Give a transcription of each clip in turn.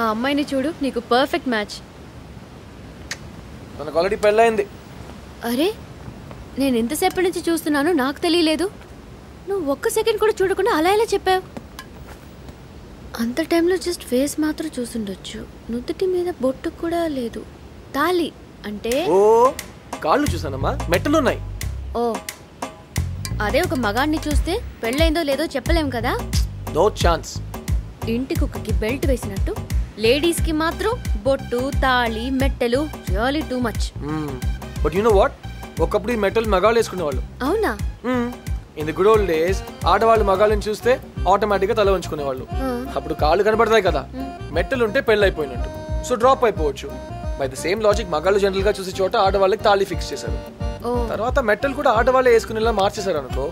ఆ అమ్మాయిని చూడు, నీకు పర్ఫెక్ట్ మ్యాచ్. మనకు ఆల్రెడీ పెళ్ళైంది. అరే, నేను ఎంతసేపటి నుంచి చూస్తున్నాను, నాకు తెలియలేదు. నువ్వు ఒక్క సెకండ్ కూడా చూడకుండా అలా ఎలా చెప్పావు? అంత టైంలో జస్ట్ ఫేస్ మాత్రం చూసుండొచ్చు. నుదుటి మీద బొట్టు కూడా లేదు. తాళి అంటే ఓ కాళ్ళు చూసానమ్మా, మెట్టలున్నాయి. ఓ, అదే ఒక మగాడిని చూస్తే పెళ్ళైందో లేదో చెప్పలేం కదా. No chance. ఇంటి కుక్కకి బెల్ట్ వేసినట్టు లేడీస్ కి మాత్రం బొట్టు, తాళి, మెట్టెలు really too much. But you know what, ఒకప్పుడు ఈ మెట్టలు మగాళ్ళు వేసుకునేవాళ్ళు. అవునా? In the good old days ఆడవాళ్ళు మగాళ్ళని చూస్తే ఆటోమేటిక్ గా తల వంచుకునేవాళ్ళు. అప్పుడు కాళ్ళు కనబడతాయి కదా, మెట్టలు ఉంటే పెళ్ళి అయిపోయినట్టు, సో డ్రాప్ అయిపోవచ్చు. బై ద సేమ్ లాజిక్ మగాళ్ళు జనరల్ గా చూసే చోట ఆడవాళ్ళకి తాళి ఫిక్స్ చేశారు. తర్వాత మెట్టలు కూడా ఆడవాళ్ళే వేసుకునేలా మార్చేశారు అనుకో.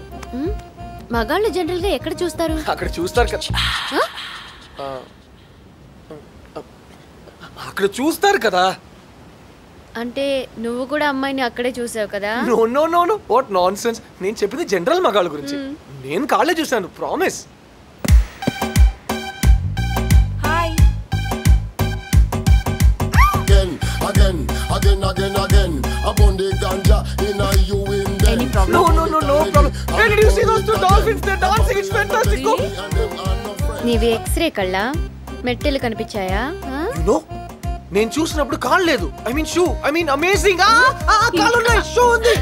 మగాళ్ళు జనరల్ గా ఎక్కడ చూస్తారు? అక్కడ చూస్తారు కదా, అక్కడ చూస్తారు కదా. అంటే నువ్వు కూడా అమ్మాయిని అక్కడే చూసావు కదా? No no no no, what nonsense. నేను చెప్పింది జనరల్ మగాళ్ళ గురించి. నేను కాళ్ళే చూసాను, promise. Hi. Any problem? No no no no problem. Hey, did you see those two dolphins? They're dancing. It's fantastic. Go. నీవి ఎక్స్రే కళ్ళా? మెట్టెలు కనిపించాయా? You know, నేను చూసినప్పుడు కాళ్ళు లేదు. I mean shoe. I mean amazing. కాళ్ళు ఉన్నాయి, షూ ఉంది.